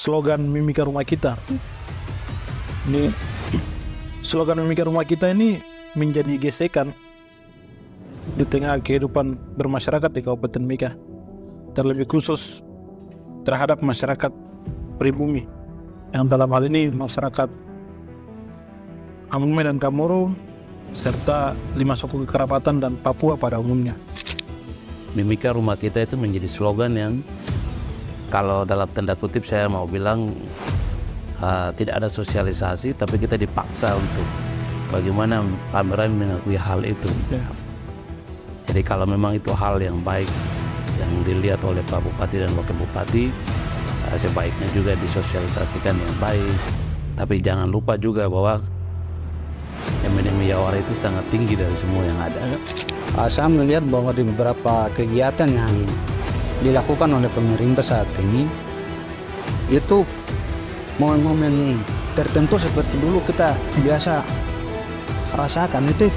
slogan Mimika Rumah Kita. Ini slogan Mimika Rumah Kita ini menjadi gesekan di tengah kehidupan bermasyarakat di Kabupaten Mimika, terlebih khusus terhadap masyarakat pribumi, yang dalam hal ini masyarakat Amungme dan Kamoro serta 5 suku kekerabatan dan Papua pada umumnya. Mimika Rumah Kita itu menjadi slogan yang kalau dalam tanda kutip saya mau bilang tidak ada sosialisasi, tapi kita dipaksa untuk bagaimana pameran mengakui hal itu. Jadi kalau memang itu hal yang baik yang dilihat oleh Pak Bupati dan Wakil Bupati, sebaiknya juga disosialisasikan yang baik. Tapi jangan lupa juga bahwa MNM Yawara itu sangat tinggi dari semua yang ada. Saya melihat bahwa di beberapa kegiatan yang dilakukan oleh pemerintah saat ini itu momen-momen tertentu seperti dulu kita biasa rasakan itu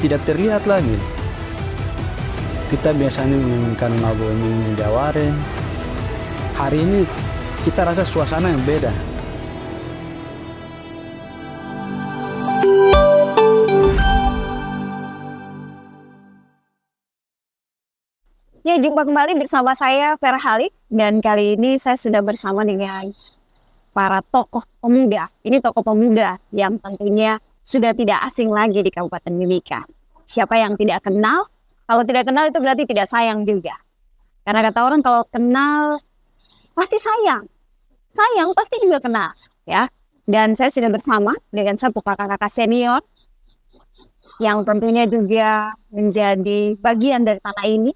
tidak terlihat lagi. Kita biasanya menyanyikan lagu MNM Yawara. Hari ini kita rasa suasana yang beda. Ya, jumpa kembali bersama saya Vera Halik, dan kali ini saya sudah bersama dengan para tokoh pemuda. Ini tokoh pemuda yang tentunya sudah tidak asing lagi di Kabupaten Mimika. Siapa yang tidak kenal? Kalau tidak kenal itu berarti tidak sayang juga. Karena kata orang kalau kenal pasti sayang. Sayang pasti juga kenal, ya. Dan saya sudah bersama dengan satu kakak-kakak senior yang tentunya juga menjadi bagian dari tanah ini,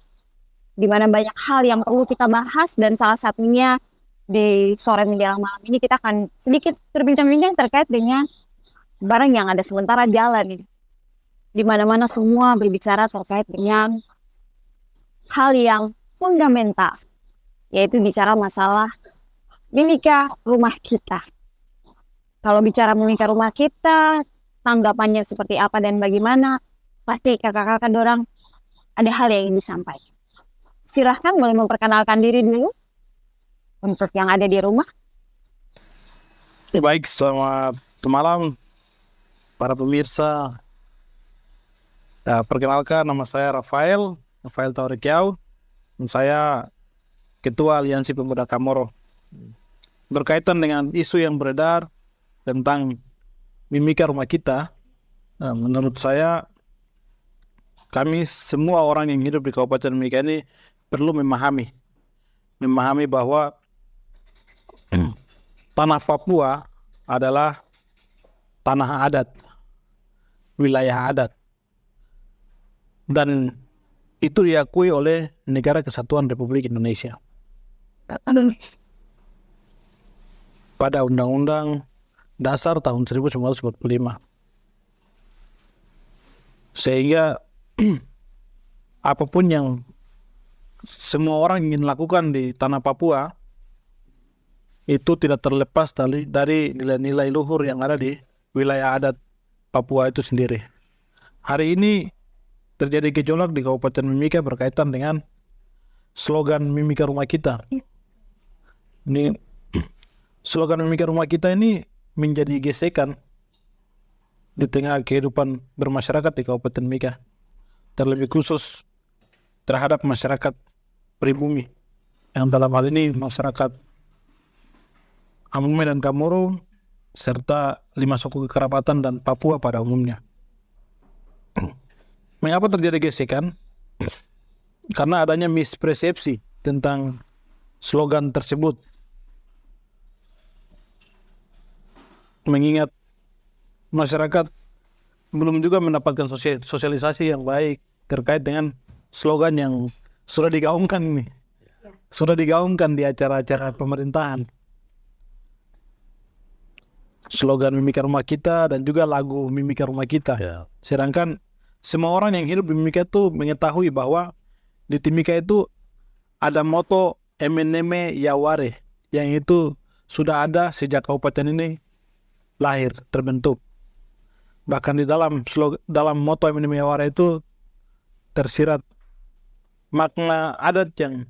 di mana banyak hal yang perlu kita bahas, dan salah satunya di sore menjelang malam ini kita akan sedikit berbincang-bincang terkait dengan barang yang ada sementara jalan ini. Di mana-mana semua berbicara terkait dengan hal yang fundamental, yaitu bicara masalah Mimika Rumah Kita. Kalau bicara Mimika Rumah Kita, tanggapannya seperti apa dan bagaimana, pasti kakak-kakak dorang ada hal yang ingin disampaikan. Silahkan boleh memperkenalkan diri dulu untuk yang ada di rumah. Baik, selamat malam para pemirsa. Perkenalkan, nama saya Rafael Taurikiau. Saya Ketua Aliansi Pemuda Kamoro. Berkaitan dengan isu yang beredar tentang Mimika Rumah Kita, menurut saya kami semua orang yang hidup di Kabupaten Mimika ini perlu memahami bahwa tanah Papua adalah tanah adat, wilayah adat, dan itu diakui oleh Negara Kesatuan Republik Indonesia pada Undang-Undang Dasar tahun 1945. Sehingga apapun yang semua orang ingin lakukan di tanah Papua itu tidak terlepas dari nilai-nilai luhur yang ada di wilayah adat Papua itu sendiri. Hari ini terjadi gejolak di Kabupaten Mimika berkaitan dengan slogan Mimika Rumah Kita. Ini slogan Mimika Rumah Kita ini menjadi gesekan di tengah kehidupan bermasyarakat di Kabupaten Mimika, terlebih khusus terhadap masyarakat pribumi, yang dalam hal ini masyarakat Amungme dan Kamoro serta 5 suku kekerabatan dan Papua pada umumnya. Mengapa terjadi gesekan? Karena adanya mispersepsi tentang slogan tersebut. Mengingat masyarakat belum juga mendapatkan sosialisasi yang baik terkait dengan slogan yang sudah digaungkan ini. Sudah digaungkan di acara-acara pemerintahan. Slogan Mimika Rumah Kita dan juga lagu Mimika Rumah Kita. Sedangkan semua orang yang hidup di Mimika itu mengetahui bahwa di Timika itu ada moto MNM Yawara yang itu sudah ada sejak kabupaten ini lahir, terbentuk. Bahkan di dalam moto MNM Yawara itu tersirat makna adat yang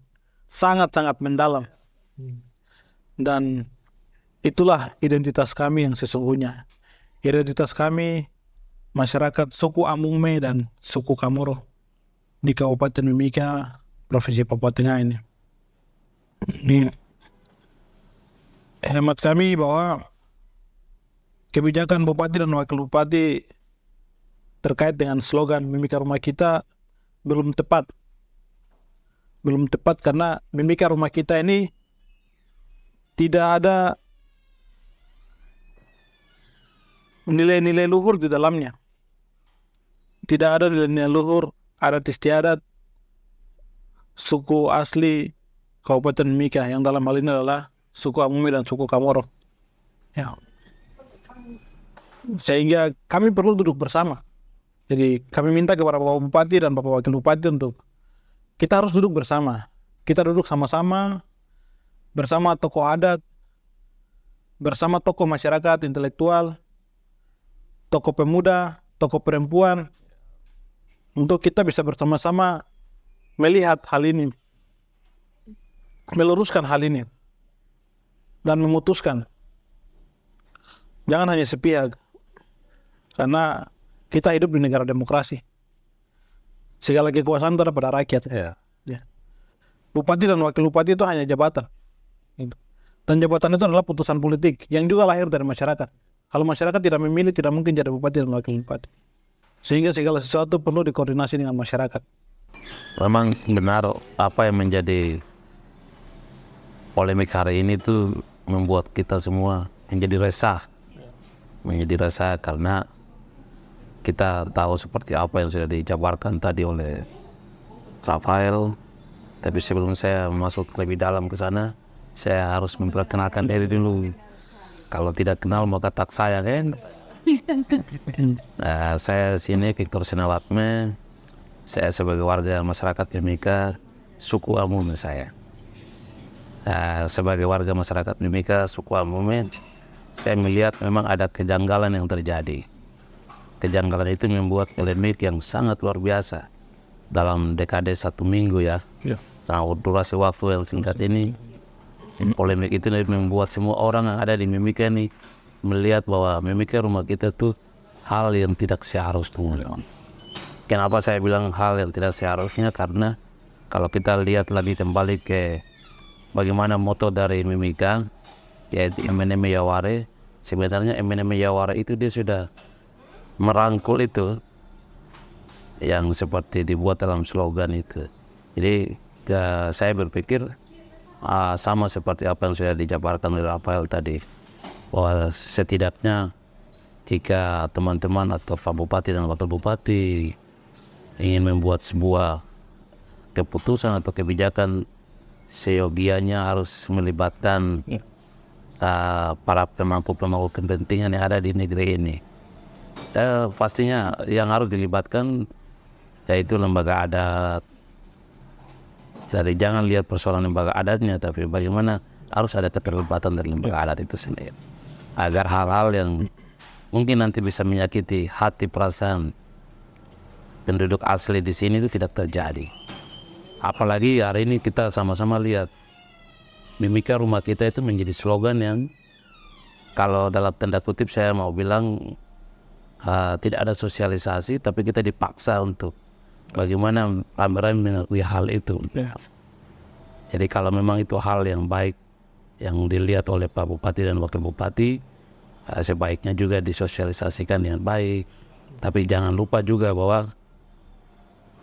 sangat-sangat mendalam. Dan itulah identitas kami yang sesungguhnya. Identitas kami masyarakat suku Amume dan suku Kamoro di Kabupaten Mimika, Provinsi Papua Tengah ini. Ini hemat kami bahwa kebijakan Bupati dan Wakil Bupati terkait dengan slogan Mimika Rumah Kita belum tepat. Belum tepat karena Mimika Rumah Kita ini tidak ada nilai-nilai luhur di dalamnya. Tidak ada nilai-nilai luhur, adat istiadat suku asli Kabupaten Mimika yang dalam hal ini adalah suku Amume dan suku Kamoro. Ya. Sehingga kami perlu duduk bersama. Jadi kami minta kepada Bapak Bupati dan Bapak Wakil Bupati untuk kita harus duduk bersama. Kita duduk sama-sama bersama tokoh adat, bersama tokoh masyarakat intelektual, tokoh pemuda, tokoh perempuan, untuk kita bisa bersama-sama melihat hal ini, meluruskan hal ini, dan memutuskan. Jangan hanya sepihak, karena kita hidup di negara demokrasi. Segala kekuasaan itu ada pada rakyat. Ya. Bupati dan Wakil Bupati itu hanya jabatan. Dan jabatan itu adalah putusan politik yang juga lahir dari masyarakat. Kalau masyarakat tidak memilih, tidak mungkin jadi Bupati dan Wakil Bupati. Sehingga segala sesuatu perlu dikoordinasi dengan masyarakat. Memang benar apa yang menjadi polemik hari ini tuh membuat kita semua menjadi resah. Menjadi resah karena kita tahu seperti apa yang sudah dijabarkan tadi oleh Rafael. Tapi sebelum saya masuk lebih dalam ke sana, saya harus memperkenalkan diri dulu. Kalau tidak kenal maka tak sayang kan? Nah, saya sini Victor Sinawatme. Saya sebagai warga masyarakat Mimika, suku Amume saya. Sebagai warga masyarakat Mimika, suku Amume, saya melihat memang ada kejanggalan yang terjadi. Kejanggalan itu membuat polemik yang sangat luar biasa dalam dekade 1 minggu ya. Nah, durasi waktu yang singkat ini, polemik itu membuat semua orang yang ada di Mimika ini melihat bahwa Mimika Rumah Kita tuh hal yang tidak seharusnya. Kenapa saya bilang hal yang tidak seharusnya? Karena kalau kita lihat lebih kembali ke bagaimana moto dari Mimika, yaitu Emeneme Yaware, sebenarnya Emeneme Yaware itu dia sudah merangkul itu yang seperti dibuat dalam slogan itu. Jadi saya berpikir sama seperti apa yang sudah dijabarkan oleh Rafael tadi, bahwa setidaknya jika teman-teman atau Pak Bupati dan Wakil Bupati ingin membuat sebuah keputusan atau kebijakan, seyogianya harus melibatkan para pemangku-pemangku kepentingan yang ada di negeri ini. Pastinya yang harus dilibatkan yaitu lembaga adat. Jadi jangan lihat persoalan lembaga adatnya, tapi bagaimana harus ada keterlibatan dari lembaga adat itu sendiri, agar hal-hal yang mungkin nanti bisa menyakiti hati perasaan penduduk asli di sini itu tidak terjadi. Apalagi hari ini kita sama-sama lihat Mimika Rumah Kita itu menjadi slogan yang kalau dalam tanda kutip saya mau bilang tidak ada sosialisasi, tapi kita dipaksa untuk bagaimana rame-rame mengakui hal itu. Jadi kalau memang itu hal yang baik yang dilihat oleh Pak Bupati dan Wakil Bupati, sebaiknya juga disosialisasikan dengan baik. Tapi jangan lupa juga bahwa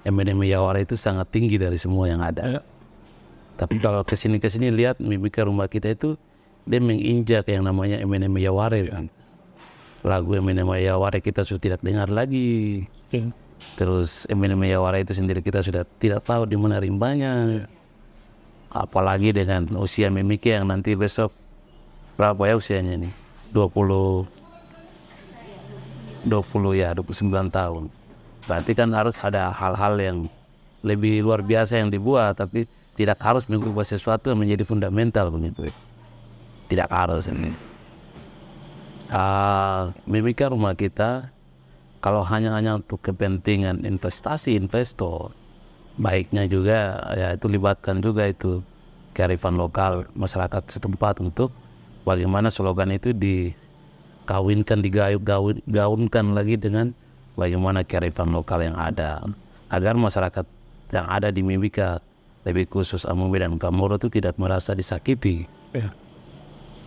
Emeneme Yaware itu sangat tinggi dari semua yang ada. Tapi kalau kesini lihat Mimika Rumah Kita itu dia menginjak yang namanya Emeneme Yaware kan. Lagu Emeneme Yaware kita sudah tidak dengar lagi. Terus Emeneme Yaware itu sendiri kita sudah tidak tahu di mana rimbanya. Apalagi dengan usia Mimika yang nanti besok berapa ya usianya ini? 29 tahun. Berarti kan harus ada hal-hal yang lebih luar biasa yang dibuat, tapi tidak harus mengubah sesuatu yang menjadi fundamental begitu. Tidak harus ini. Mimika Rumah Kita kalau hanya untuk kepentingan investasi investor, baiknya juga ya itu libatkan juga itu kearifan lokal masyarakat setempat untuk bagaimana slogan itu dikawinkan, digaunkan lagi dengan bagaimana kearifan lokal yang ada, agar masyarakat yang ada di Mimika, lebih khusus Amumi dan Kamoro itu tidak merasa disakiti. Ya.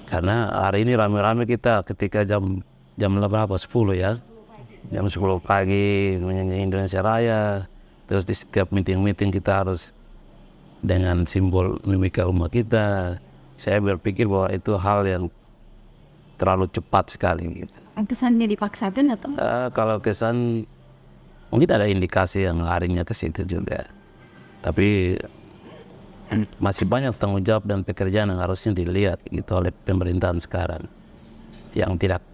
Karena hari ini rame-rame kita ketika jam berapa? 10 ya, jam 10 pagi menyanyi Indonesia Raya, terus di setiap meeting kita harus dengan simbol Mimika rumah kita. Saya berpikir bahwa itu hal yang terlalu cepat sekali gitu. Kesannya dipaksakan atau? Kalau kesan mungkin ada indikasi yang larinya ke situ juga, tapi masih banyak tanggung jawab dan pekerjaan yang harusnya dilihat gitu oleh pemerintahan sekarang yang tidak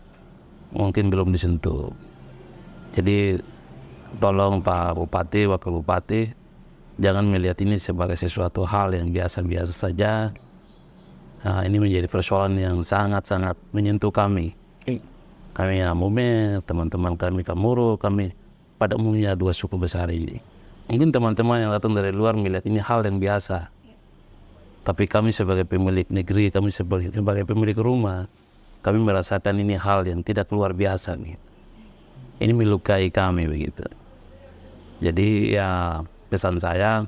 mungkin belum disentuh. Jadi tolong Pak Bupati, Wakil Bupati, jangan melihat ini sebagai sesuatu hal yang biasa-biasa saja. Nah, ini menjadi persoalan yang sangat-sangat menyentuh kami. Kami Amumi, teman-teman kami Kamoro, kami pada umumnya 2 suku besar ini. Mungkin teman-teman yang datang dari luar melihat ini hal yang biasa. Tapi kami sebagai pemilik negeri, kami sebagai pemilik rumah, kami merasakan ini hal yang tidak luar biasa nih. Ini melukai kami begitu. Jadi ya pesan saya,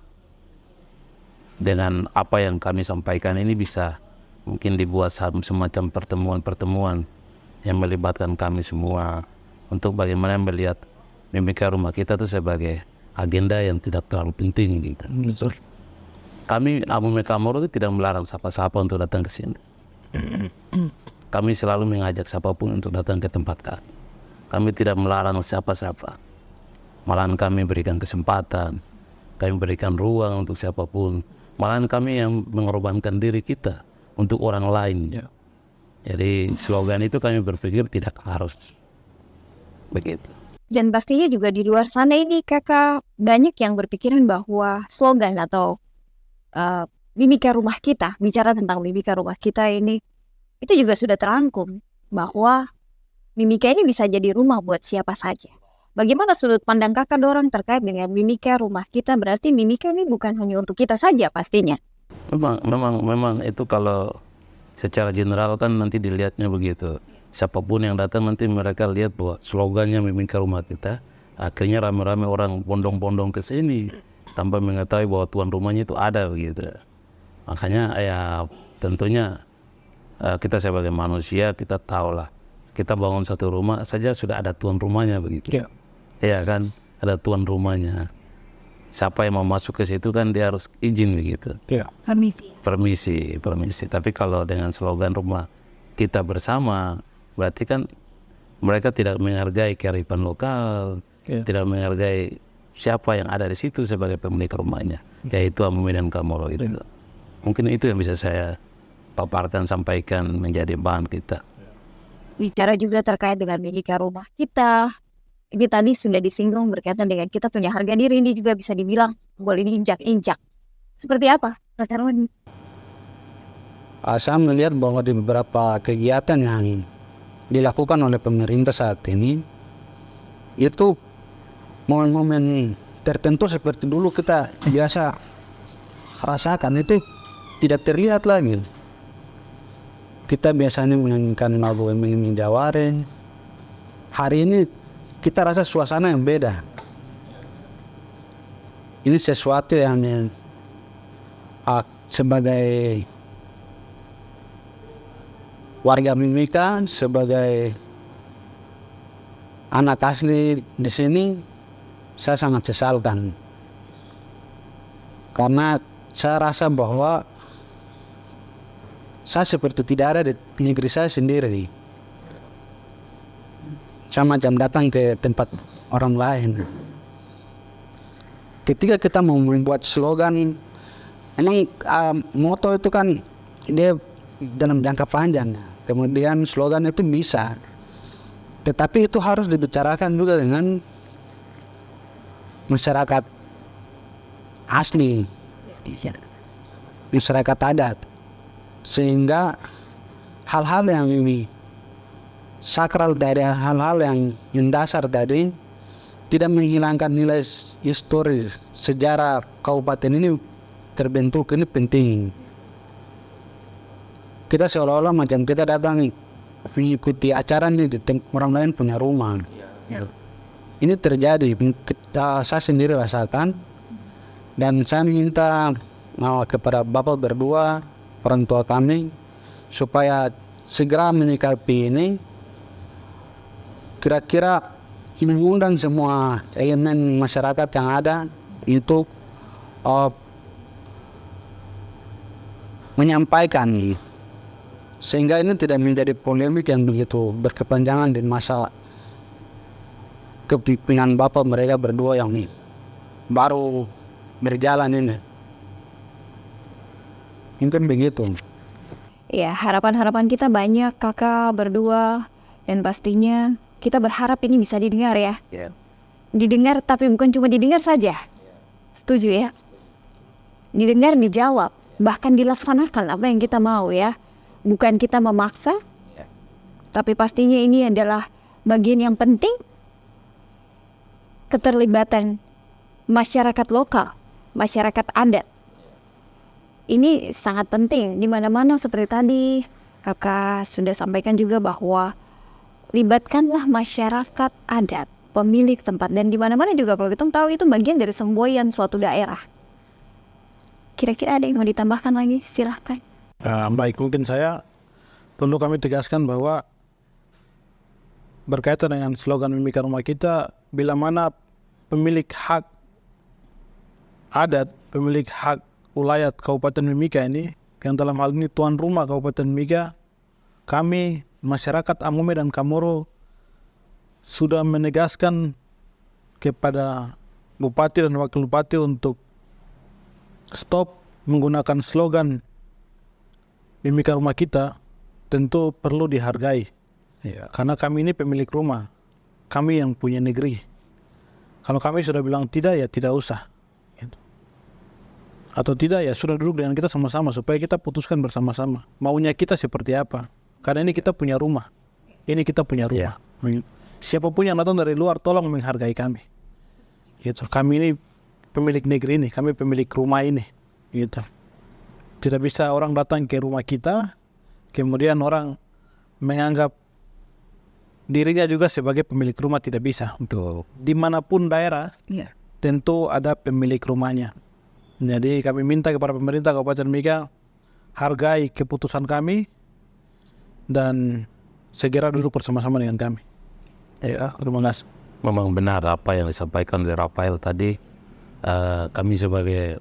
dengan apa yang kami sampaikan ini bisa mungkin dibuat semacam pertemuan-pertemuan yang melibatkan kami semua untuk bagaimana melihat Mimika rumah kita itu sebagai agenda yang tidak terlalu penting gitu. Betul. Kami Amumi Kamoro itu tidak melarang siapa-siapa untuk datang ke sini. Kami selalu mengajak siapapun untuk datang ke tempat kami. Kami tidak melarang siapa-siapa. Malahan kami berikan kesempatan, kami berikan ruang untuk siapapun. Malahan kami yang mengorbankan diri kita untuk orang lain. Ya. Jadi slogan itu kami berpikir tidak harus begitu. Dan pastinya juga di luar sana ini kakak banyak yang berpikiran bahwa slogan atau Mimika rumah kita, bicara tentang Mimika rumah kita ini, itu juga sudah terangkum bahwa Mimika ini bisa jadi rumah buat siapa saja. Bagaimana sudut pandang kakak dorang terkait dengan Mimika rumah kita? Berarti Mimika ini bukan hanya untuk kita saja pastinya. Memang itu kalau secara general kan nanti dilihatnya begitu. Siapapun yang datang nanti mereka lihat bahwa slogannya Mimika rumah kita. Akhirnya rame-rame orang bondong-bondong ke sini tanpa mengetahui bahwa tuan rumahnya itu ada begitu. Makanya ya tentunya kita sebagai manusia kita tahulah, kita bangun satu rumah saja sudah ada tuan rumahnya begitu. Ya. Ya kan, ada tuan rumahnya. Siapa yang mau masuk ke situ kan dia harus izin begitu. Ya. Permisi. Permisi. Tapi kalau dengan slogan rumah kita bersama, berarti kan mereka tidak menghargai kearifan lokal, tidak menghargai siapa yang ada di situ sebagai pemilik rumahnya, yaitu Amumi dan Kamoro itu. Mungkin itu yang bisa saya paparkan, sampaikan menjadi bahan kita. Bicara juga terkait dengan Mimika rumah kita. Ini tadi sudah disinggung berkaitan dengan kita punya harga diri, ini juga bisa dibilang boleh diinjak-injak. Seperti apa, Kak Karwan? Saya melihat bahwa di beberapa kegiatan yang dilakukan oleh pemerintah saat ini, itu momen-momen tertentu seperti dulu kita biasa rasakan itu tidak terlihat lagi. Kita biasanya menyanyikan lagu Emily Jaware. Hari ini kita rasa suasana yang beda. Ini sesuatu yang sebagai warga Mimika, sebagai anak asli di sini, saya sangat sesalkan. Karena saya rasa bahwa saya seperti tidak ada di negeri saya sendiri. Saya macam datang ke tempat orang lain. Ketika kita mau membuat slogan, memang moto itu kan dia dalam jangka panjang. Kemudian slogan itu bisa, tetapi itu harus dibicarakan juga dengan masyarakat asli, masyarakat adat, sehingga hal-hal yang ini sakral dari hal-hal yang mendasar tadi tidak menghilangkan nilai historis sejarah kabupaten ini terbentuk ini penting. kita seolah-olah macam kita datang mengikuti acara nih di orang lain punya rumah. Ini terjadi, saya sendiri rasakan, dan saya minta kepada Bapak berdua, orang tua kami, supaya segera menyikapi ini. Kira-kira mengundang semua elemen masyarakat yang ada itu menyampaikan, sehingga ini tidak menjadi polemik yang begitu berkepanjangan di masa kepemimpinan Bapak mereka berdua yang baru berjalan ini. Mungkin begitu. Ya, harapan-harapan kita banyak kakak berdua, dan pastinya kita berharap ini bisa didengar ya. Didengar, tapi bukan cuma didengar saja. Setuju ya? Didengar, dijawab, bahkan dilaksanakan apa yang kita mau ya. Bukan kita memaksa, tapi pastinya ini adalah bagian yang penting, keterlibatan masyarakat lokal, masyarakat adat. Ini sangat penting, di mana-mana seperti tadi kakak sudah sampaikan juga bahwa libatkanlah masyarakat adat, pemilik tempat, dan di mana-mana juga kalau kita tahu itu bagian dari semboyan suatu daerah. Kira-kira ada yang mau ditambahkan lagi? Silahkan. Baik, mungkin saya perlu kami tegaskan bahwa berkaitan dengan slogan Mimika Rumah Kita, bila mana pemilik hak adat, pemilik hak wilayah Kabupaten Mimika ini, yang dalam hal ini tuan rumah Kabupaten Mimika, kami masyarakat Amome dan Kamoro sudah menegaskan kepada Bupati dan Wakil Bupati untuk stop menggunakan slogan Mimika Rumah Kita. Tentu perlu dihargai, karena kami ini pemilik rumah, kami yang punya negeri. Kalau kami sudah bilang tidak, ya tidak usah, atau tidak, ya sudah duduk dengan kita sama-sama supaya kita putuskan bersama-sama maunya kita seperti apa. Karena ini kita punya rumah, ini kita punya rumah. Siapapun yang datang dari luar, tolong menghargai kami. Gitu. Kami ini pemilik negeri ini, kami pemilik rumah ini. Gitu. Tidak bisa orang datang ke rumah kita, kemudian orang menganggap dirinya juga sebagai pemilik rumah, tidak bisa. Betul. Dimanapun daerah, tentu ada pemilik rumahnya. Jadi kami minta kepada pemerintah Kabupaten Mimika, hargai keputusan kami dan segera duduk bersama-sama dengan kami. Terima kasih. Memang benar apa yang disampaikan oleh Rafael tadi. Kami sebagai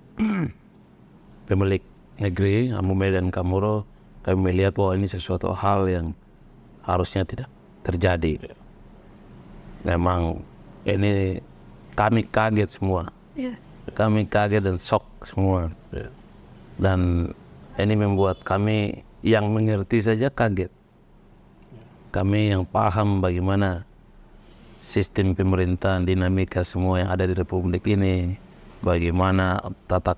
pemilik negeri Amome dan Kamoro, kami melihat bahwa ini sesuatu hal yang harusnya tidak terjadi. Memang ini kami kaget semua. Kami kaget dan shock semua. Dan ini membuat kami yang mengerti saja kaget. Kami yang paham bagaimana sistem pemerintahan, dinamika semua yang ada di Republik ini, bagaimana tata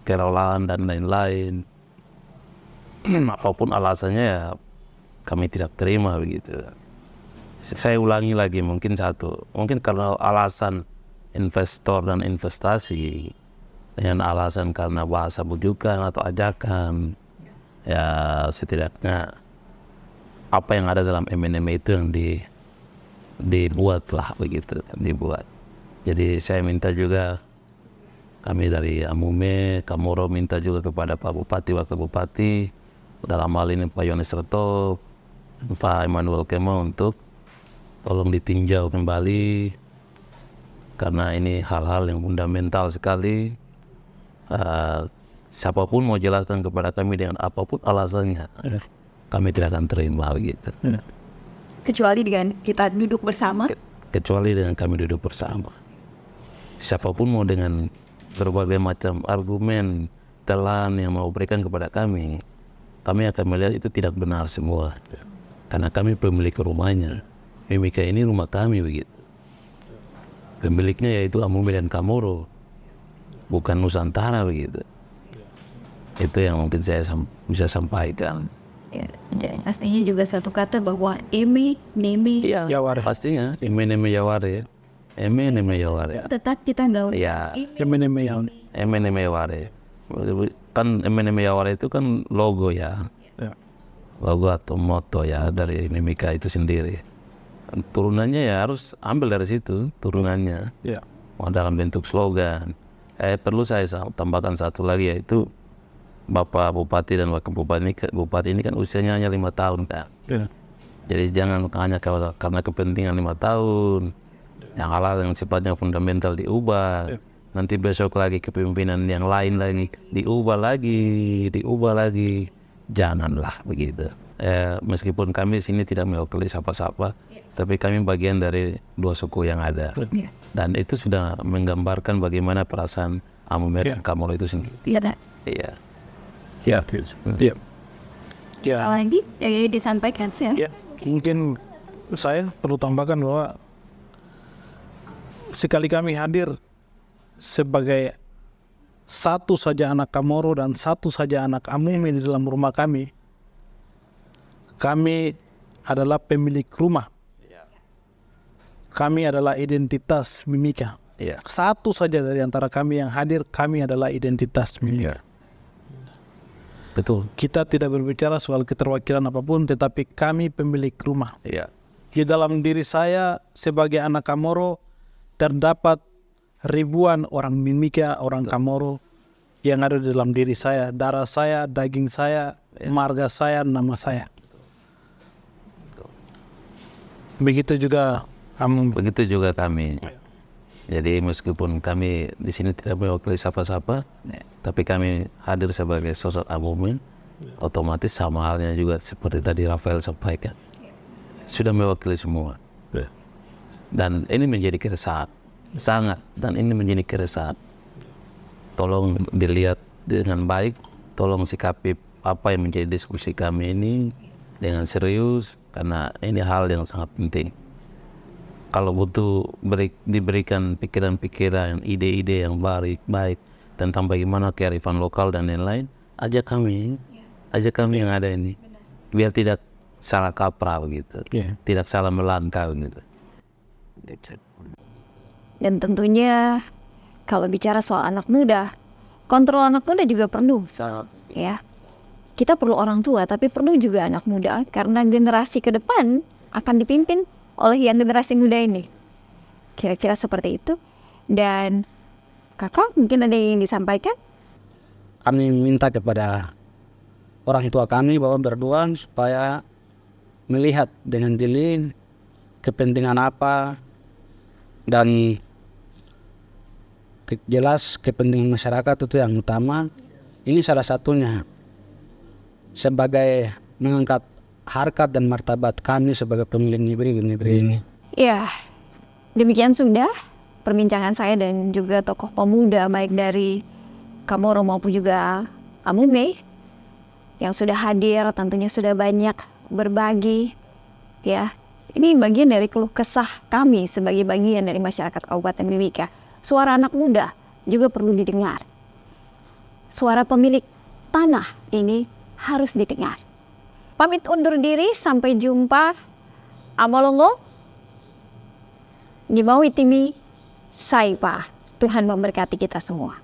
kelolaan dan lain-lain, apapun alasannya ya kami tidak terima begitu. Saya ulangi lagi, mungkin karena alasan investor dan investasi, dengan alasan karena bahasa bujukan atau ajakan, ya setidaknya apa yang ada dalam MNM itu yang dibuatlah begitu, dibuat. Jadi saya minta juga, kami dari Amome, Kamoro minta juga kepada Pak Bupati, Wakil Bupati, dalam hal ini Pak Yones Reto, Pak Emmanuel Kemo, untuk tolong ditinjau kembali, karena ini hal-hal yang fundamental sekali. Siapapun mau jelaskan kepada kami dengan apapun alasannya, kami tidak akan terima begitu. Kecuali dengan kita duduk bersama. Kecuali dengan kami duduk bersama. Siapapun mau dengan berbagai macam argumen telan yang mau berikan kepada kami akan melihat itu tidak benar semua. Karena kami pemilik rumahnya. Mimika ini rumah kami begitu. Pemiliknya yaitu Amome dan Kamoro, bukan Nusantara begitu. Itu yang mungkin saya bisa sampaikan. Ya, dan pastinya juga satu kata bahwa Eme Neme Yaware. Pastinya Eme Neme Yaware. Eme Neme Yaware. tetap kita gaul. Ya, Eme Neme Yaware. Eme Neme Yaware. Kan Eme Neme Yaware itu kan logo ya. logo atau moto ya dari Mimika itu sendiri. Turunannya ya harus ambil dari situ turunannya. Ya. Dalam bentuk slogan. Perlu saya tambahkan satu lagi, yaitu Bapak Bupati dan Wakil Bupati ini kan usianya hanya 5 tahun kan. Ya. Jadi jangan hanya karena kepentingan 5 tahun, yang hal-hal yang sifatnya fundamental diubah. Nanti besok lagi kepemimpinan yang lain lagi diubah lagi. Janganlah begitu. Meskipun kami sini tidak mewakili siapa-siapa, tapi kami bagian dari 2 suku yang ada. Dan itu sudah menggambarkan bagaimana perasaan Amumet Kamoro itu sendiri. Iya. Iya. Ya. Ya. Ya. Lagi disampaikan sih. Ya. Mungkin saya perlu tambahkan bahwa sekali kami hadir sebagai satu saja anak Kamoro dan satu saja anak Amume di dalam rumah kami adalah pemilik rumah. Kami adalah identitas Mimika. Iya. Satu saja dari antara kami yang hadir, kami adalah identitas Mimika. Betul. Kita tidak berbicara soal keterwakilan apapun, tetapi kami pemilik rumah. Iya. Di dalam diri saya sebagai anak Kamoro terdapat ribuan orang Mimika, orang Kamoro yang ada di dalam diri saya, darah saya, daging saya, marga saya, nama saya. Begitu juga kami. Jadi meskipun kami di sini tidak mewakili siapa-siapa, tapi kami hadir sebagai sosok Amume, otomatis sama halnya juga seperti tadi Rafael sampaikan, sudah mewakili semua. Dan ini menjadi keresahan, sangat. Dan ini menjadi keresahan. Tolong dilihat dengan baik, tolong sikapi apa yang menjadi diskusi kami ini dengan serius, karena ini hal yang sangat penting. Kalau butuh diberikan pikiran-pikiran, ide-ide yang baik tentang bagaimana kearifan lokal dan lain-lain, ajak kami yang ada ini, biar tidak salah kaprah begitu, tidak salah melangkah begitu. Dan tentunya kalau bicara soal anak muda, kontrol anak muda juga perlu. Ya, kita perlu orang tua, tapi perlu juga anak muda, karena generasi ke depan akan dipimpin oleh yang generasi muda ini. Kira-kira seperti itu. Dan kakak mungkin ada yang disampaikan? Kami minta kepada orang tua kami bahwa berdua supaya melihat dengan jeli kepentingan apa, dan jelas kepentingan masyarakat itu yang utama. Ini salah satunya sebagai mengangkat harkat dan martabat kami sebagai pemilik negeri ini. Ya, demikian sudah perbincangan saya dan juga tokoh pemuda baik dari Kamoro maupun juga Amume yang sudah hadir, tentunya sudah banyak berbagi. Ya, ini bagian dari keluh kesah kami sebagai bagian dari masyarakat Kabupaten Mimika. Suara anak muda juga perlu didengar. Suara pemilik tanah ini harus didengar. Pamit undur diri, sampai jumpa. Amolongo, Nyimawi Timi, Saipa. Tuhan memberkati kita semua.